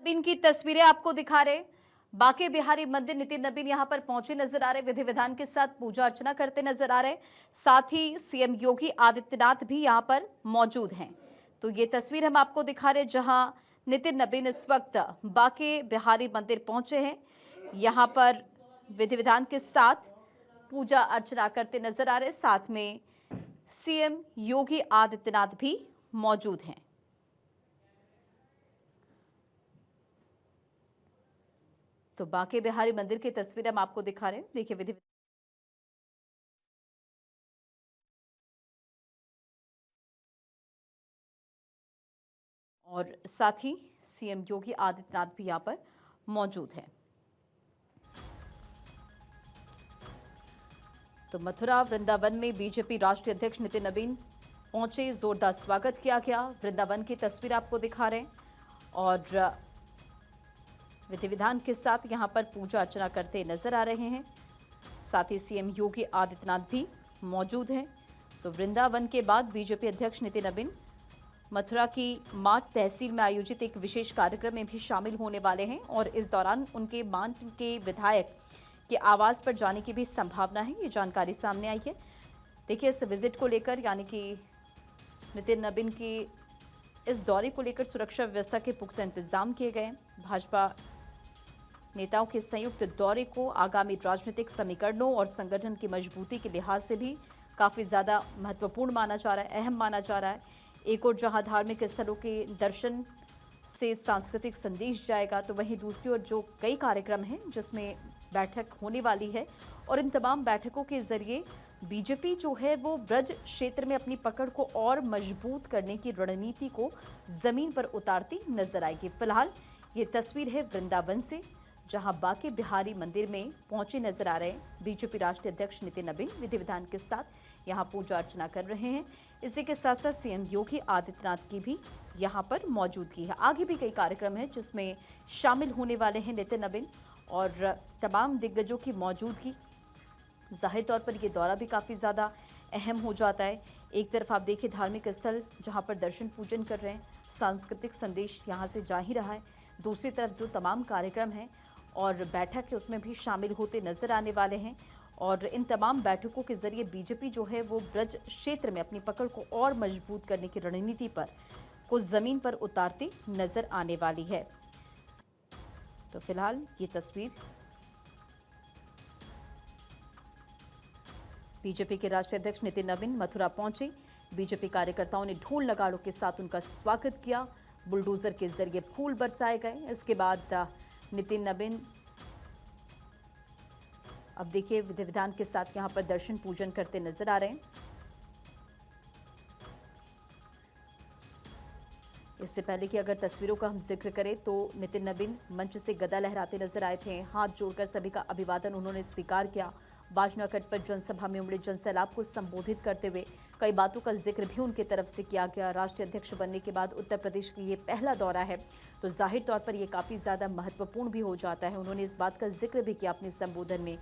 नबीन की तस्वीरें आपको दिखा रहे। बांके बिहारी मंदिर नितिन नबीन यहां पर पहुंचे नजर आ रहे, विधि विधान के साथ पूजा अर्चना करते नजर आ रहे। साथ ही सीएम योगी आदित्यनाथ भी यहां पर मौजूद हैं। तो ये तस्वीर हम आपको दिखा रहे जहां नितिन नबीन इस वक्त बांके बिहारी मंदिर पहुंचे हैं। यहां पर विधि विधान के साथ पूजा अर्चना करते नजर आ रहे। साथ में सीएम योगी आदित्यनाथ भी मौजूद हैं। तो बांके बिहारी मंदिर की तस्वीर हम आपको दिखा रहे हैं। देखिए विधि और साथ ही सीएम योगी आदित्यनाथ भी यहां पर मौजूद हैं। तो मथुरा वृंदावन में बीजेपी राष्ट्रीय अध्यक्ष नितिन नबीन पहुंचे, जोरदार स्वागत किया गया। वृंदावन की तस्वीर आपको दिखा रहे हैं और विधि विधान के साथ यहां पर पूजा अर्चना करते नजर आ रहे हैं। साथ ही सीएम योगी आदित्यनाथ भी मौजूद हैं। तो वृंदावन के बाद बीजेपी अध्यक्ष नितिन नबीन मथुरा की माट तहसील में आयोजित एक विशेष कार्यक्रम में भी शामिल होने वाले हैं और इस दौरान उनके माट के विधायक के आवास पर जाने की भी संभावना है। ये जानकारी सामने आई है। देखिए इस विजिट को लेकर यानी कि नितिन नबीन की इस दौरे को लेकर सुरक्षा व्यवस्था के पुख्ता इंतजाम किए गए। भाजपा नेताओं के संयुक्त दौरे को आगामी राजनीतिक समीकरणों और संगठन की मजबूती के लिहाज से भी काफी ज्यादा महत्वपूर्ण माना जा रहा है, अहम माना जा रहा है। एक और जहां धार्मिक स्थलों के दर्शन से सांस्कृतिक संदेश जाएगा, तो वहीं दूसरी ओर जो कई कार्यक्रम हैं जिसमें बैठक होने वाली है और इन तमाम बैठकों के जरिए बीजेपी जो है वो ब्रज क्षेत्र में अपनी पकड़ को और मजबूत करने की रणनीति को जमीन पर उतारती नजर आएगी। फिलहाल ये तस्वीर है वृंदावन से, जहां बांके बिहारी मंदिर में पहुंचे नजर आ रहे हैं बीजेपी राष्ट्रीय अध्यक्ष नितिन नबीन। विधि विधान के साथ यहां पूजा अर्चना कर रहे हैं। इसी के साथ साथ सीएम योगी आदित्यनाथ की भी यहां पर मौजूदगी है। आगे भी कई कार्यक्रम हैं जिसमें शामिल होने वाले हैं नितिन नबीन और तमाम दिग्गजों की मौजूदगी। जाहिर तौर पर यह दौरा भी काफ़ी ज़्यादा अहम हो जाता है। एक तरफ आप देखिए धार्मिक स्थल जहां पर दर्शन पूजन कर रहे हैं, सांस्कृतिक संदेश यहां से जा ही रहा है। दूसरी तरफ जो तमाम कार्यक्रम हैं और बैठक है उसमें भी शामिल होते नजर आने वाले हैं और इन तमाम बैठकों के जरिए बीजेपी जो है वो ब्रज क्षेत्र में अपनी पकड़ को और मजबूत करने की रणनीति पर को जमीन पर उतारती नजर आने वाली है। तो फिलहाल ये तस्वीर बीजेपी के राष्ट्रीय अध्यक्ष नितिन नबीन मथुरा पहुंचे। बीजेपी कार्यकर्ताओं ने ढोल नगाड़ों के साथ उनका स्वागत किया। बुलडोजर के जरिए फूल बरसाए गए। इसके बाद नितिन नबीन अब देखिए विधि विधान के साथ यहां पर दर्शन पूजन करते नजर आ रहे हैं। इससे पहले कि अगर तस्वीरों का हम जिक्र करें तो नितिन नबीन मंच से गदा लहराते नजर आए थे। हाथ जोड़कर सभी का अभिवादन उन्होंने स्वीकार किया। बाजना कट पर जनसभा में उमड़े जनसैलाब को संबोधित करते हुए कई बातों का जिक्र भी उनकी तरफ से किया गया। राष्ट्रीय अध्यक्ष बनने के बाद उत्तर प्रदेश की ये पहला दौरा है, तो जाहिर तौर पर ये काफ़ी ज़्यादा महत्वपूर्ण भी हो जाता है। उन्होंने इस बात का जिक्र भी किया अपने संबोधन में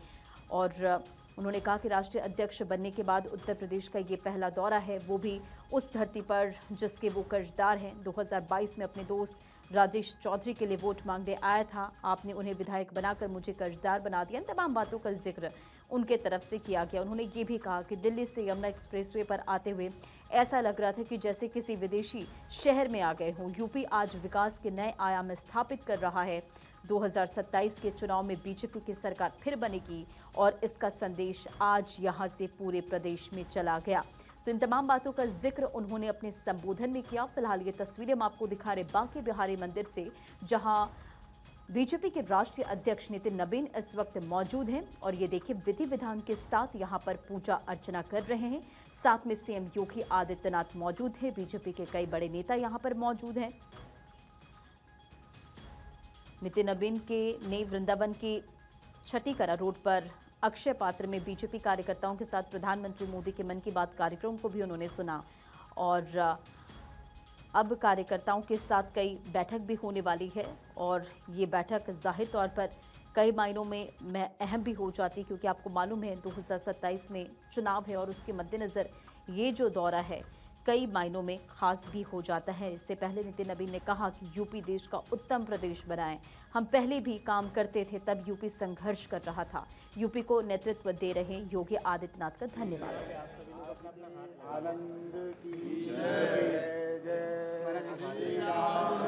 और उन्होंने कहा कि राष्ट्रीय अध्यक्ष बनने के बाद उत्तर प्रदेश का ये पहला दौरा है, वो भी उस धरती पर जिसके वो कर्जदार हैं। 2022 में अपने दोस्त राजेश चौधरी के लिए वोट मांगने आया था, आपने उन्हें विधायक बनाकर मुझे कर्जदार बना दिया। इन तमाम बातों का जिक्र उनके तरफ से किया गया। उन्होंने ये भी कहा कि दिल्ली से यमुना एक्सप्रेसवे पर आते हुए ऐसा लग रहा था कि जैसे किसी विदेशी शहर में आ गए हों। यूपी आज विकास के नए आयाम स्थापित कर रहा है। 2027 के चुनाव में बीजेपी की सरकार फिर बनेगी और इसका संदेश आज यहां से पूरे प्रदेश में चला गया। तो इन तमाम बातों का जिक्र उन्होंने अपने संबोधन में किया। फिलहाल ये तस्वीरें हम आपको दिखा रहे बांके बिहारी मंदिर से, जहां बीजेपी के राष्ट्रीय अध्यक्ष नितिन नबीन इस वक्त मौजूद हैं और ये देखिए विधि विधान के साथ यहां पर पूजा अर्चना कर रहे हैं। साथ में सीएम योगी आदित्यनाथ मौजूद हैं। बीजेपी के कई बड़े नेता यहां पर मौजूद हैं। नितिन नबीन ने वृंदावन की छठीकरा रोड पर अक्षय पात्र में बीजेपी कार्यकर्ताओं के साथ प्रधानमंत्री मोदी के मन की बात कार्यक्रम को भी उन्होंने सुना और अब कार्यकर्ताओं के साथ कई बैठक भी होने वाली है और ये बैठक जाहिर तौर पर कई मायनों में अहम भी हो जाती, क्योंकि आपको मालूम है 2027 में चुनाव है और उसके मद्देनज़र ये जो दौरा है कई मायनों में खास भी हो जाता है। इससे पहले नितिन नबीन ने कहा कि यूपी देश का उत्तम प्रदेश बनाएं। हम पहले भी काम करते थे, तब यूपी संघर्ष कर रहा था। यूपी को नेतृत्व दे रहे योगी आदित्यनाथ का धन्यवाद। आनंद की जय जय श्री राम।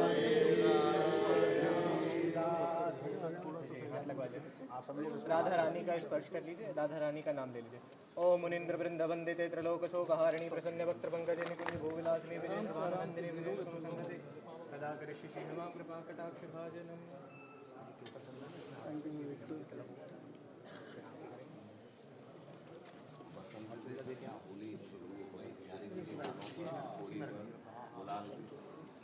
राधा रानी का स्पर्श कर लीजिए, राधा रानी का नाम ले लीजिए। ओम मुनीन्द्र वृंद वंदिते त्रलोक शोकहारिणी प्रसन्न वक्त्र पंकजे निकुंज भोविलासिनी विजयंदे विजय सदा करिष्यसि नमः कृपा कटाक्ष भाजनम।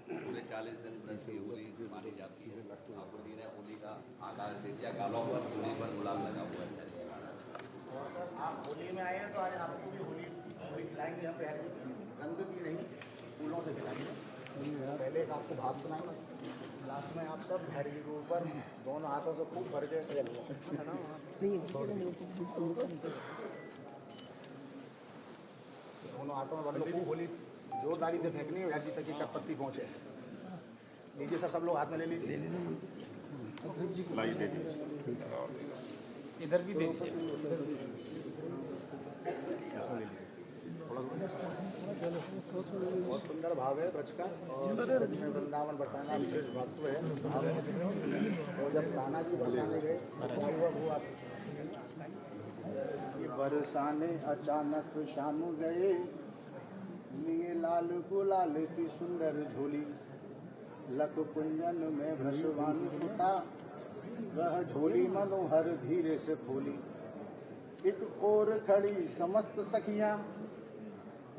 पूरे 40 दिन ब्रज की होली मानी जाती है। ठाकुर जी ने होली का आगाज दे दिया। गालों पर होली पर गुलाल लगा हुआ है। आप होली में आए हैं तो आज आपको भी होली खिलाएंगे। हम रंग की नहीं, फूलों से खिलाएंगे। पहले एक आपको भाव सुनाएंगे, लास्ट में आप सब हरी के ऊपर दोनों हाथों से खूब भर के दोनों हाथों में भर लो खूब। होली जोरदारी से फेंकनी है तक की पत्ती पहुँचे। लीजिए सर, सब लोग हाथ में ले लीजिए। इधर भी देखिए। बहुत सुंदर भाव है ब्रज का, और ब्रज में वृंदावन बरसाना विशेष महत्व है। और जब कान्हा जी बरसाने गए हुआ बरसाने अचानक शाम गए, लिए लाल गुलाल की सुंदर झोली। लक कुंजन में वृषभानु फूटा, वह झोली मनोहर धीरे से खोली। एक ओर खड़ी समस्त सखियां,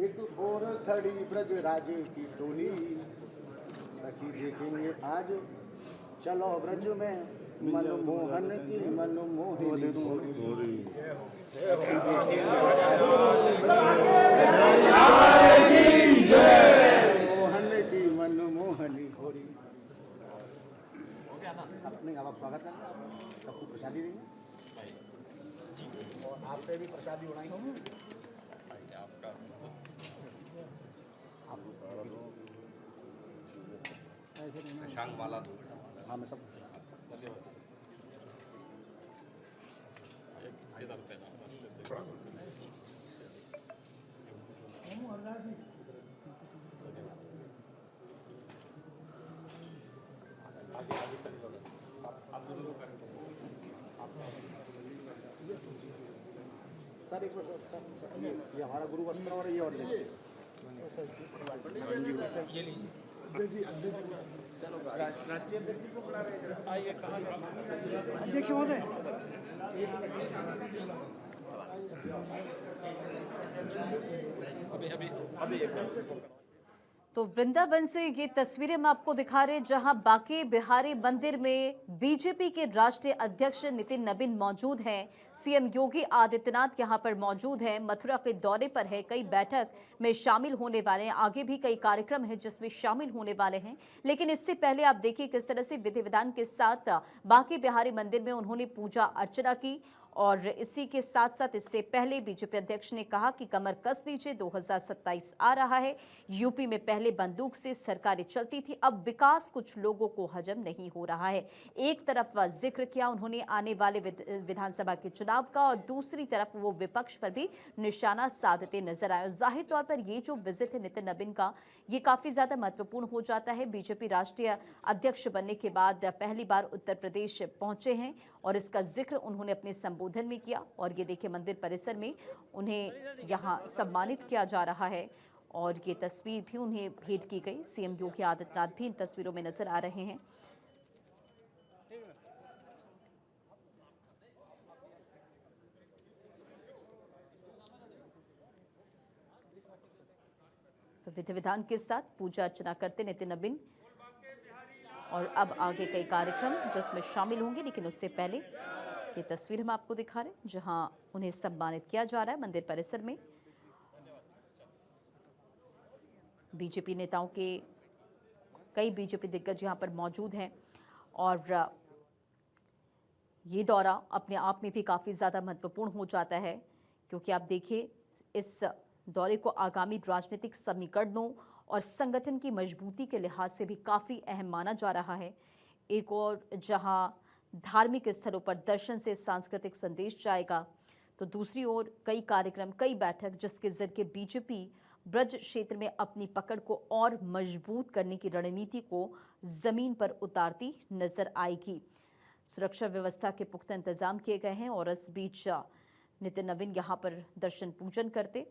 एक ओर खड़ी ब्रज राजे की टोली। सखी देखेंगे आज चलो ब्रज में, मनमोहन की मनमोहनी गोरी। मोहन की मनमोहनी गोरी। हो गया ना? अपने अब आप स्वागत करेंगे, सबको प्रसादी देंगे और आपसे भी प्रसादी उड़ाएंगे। शशांक माला दो। हाँ, मैं सब सर एक सर, ये हमारा गुरु वस्त्र और ये और ये लीजिए। चलो राष्ट्रीय अध्यक्ष को बुला रहे हैं। आइए, कहाँ अध्यक्ष महोदय? तो वृंदावन से ये तस्वीरें हम आपको दिखा रहे हैं, जहां बांके बिहारी मंदिर में बीजेपी के राष्ट्रीय अध्यक्ष नितिन नबीन मौजूद हैं। सीएम योगी आदित्यनाथ यहां पर मौजूद हैं, मथुरा के दौरे पर है, कई बैठक में शामिल होने वाले हैं, आगे भी कई कार्यक्रम हैं जिसमें शामिल होने वाले हैं। लेकिन इससे पहले आप देखिए किस तरह से विधि विधान के साथ बांके बिहारी मंदिर में उन्होंने पूजा अर्चना की। और इसी के साथ साथ इससे पहले बीजेपी अध्यक्ष ने कहा कि कमर कस दीजिए, 2027 आ रहा है। यूपी में पहले बंदूक से सरकारें चलती थी, अब विकास कुछ लोगों को हजम नहीं हो रहा है। एक तरफ जिक्र किया उन्होंने आने वाले विधानसभा के चुनाव का, और दूसरी तरफ वो विपक्ष पर भी निशाना साधते नजर आए। जाहिर तौर पर ये जो विजिट है नितिन नबीन का, ये काफी ज्यादा महत्वपूर्ण हो जाता है। बीजेपी राष्ट्रीय अध्यक्ष बनने के बाद पहली बार उत्तर प्रदेश पहुंचे हैं और इसका जिक्र उन्होंने अपने संबोधन में किया। और ये देखिए मंदिर परिसर में उन्हें यहां सम्मानित किया जा रहा है और ये तस्वीर भी उन्हें भेंट की गई। सीएम योगी आदित्यनाथ भी इन तस्वीरों में नजर आ रहे हैं। तो विधि विधान के साथ पूजा अर्चना करते नितिन नबीन, और अब आगे कई कार्यक्रम जिसमें शामिल होंगे। लेकिन उससे पहले ये तस्वीर हम आपको दिखा रहे हैं जहां उन्हें सम्मानित किया जा रहा है मंदिर परिसर में। बीजेपी नेताओं के कई बीजेपी दिग्गज यहां पर मौजूद हैं और ये दौरा अपने आप में भी काफ़ी ज़्यादा महत्वपूर्ण हो जाता है, क्योंकि आप देखिए इस दौरे को आगामी राजनीतिक समीकरणों और संगठन की मजबूती के लिहाज से भी काफी अहम माना जा रहा है। एक और जहां धार्मिक स्थलों पर दर्शन से सांस्कृतिक संदेश जाएगा, तो दूसरी ओर कई कार्यक्रम, कई बैठक जिसके जरिए बीजेपी ब्रज क्षेत्र में अपनी पकड़ को और मजबूत करने की रणनीति को जमीन पर उतारती नजर आएगी। सुरक्षा व्यवस्था के पुख्ता इंतजाम किए गए हैं और इस बीच नितिन नवीन यहां पर दर्शन पूजन करते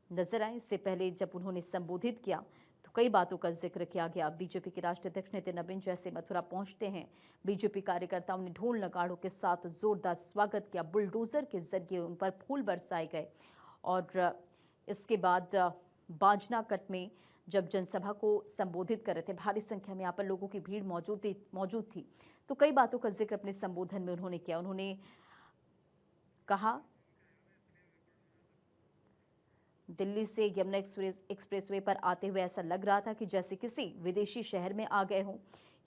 नजर आए। इससे पहले जब उन्होंने संबोधित किया तो कई बातों का जिक्र किया गया। बीजेपी के राष्ट्रीय अध्यक्ष नितिन नवीन जैसे मथुरा पहुंचते हैं, बीजेपी कार्यकर्ताओं ने ढोल नगाड़ों के साथ जोरदार स्वागत किया, बुलडोजर के जरिए उन पर फूल बरसाए गए और इसके बाद बाजना कट में जब जनसभा को संबोधित कर रहे थे, भारी संख्या में यहाँ पर लोगों की भीड़ मौजूद थी, तो कई बातों का जिक्र अपने संबोधन में उन्होंने किया। उन्होंने कहा, दिल्ली से यमुना एक्सप्रेसवे पर आते हुए ऐसा लग रहा था कि जैसे किसी विदेशी शहर में आ गए हों।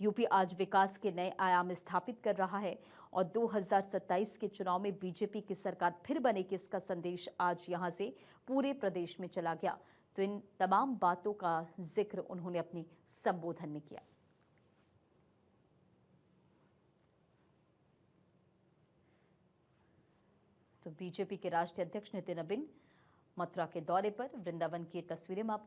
यूपी आज विकास के नए आयाम स्थापित कर रहा है और 2027 के चुनाव में बीजेपी की सरकार फिर बनेगी, इसका संदेश आज यहां से पूरे प्रदेश में चला गया। तो इन तमाम बातों का जिक्र उन्होंने अपने संबोधन में किया। तो बीजेपी के राष्ट्रीय अध्यक्ष नितिन नवीन मथुरा के दौरे पर, वृंदावन की तस्वीरें में आपको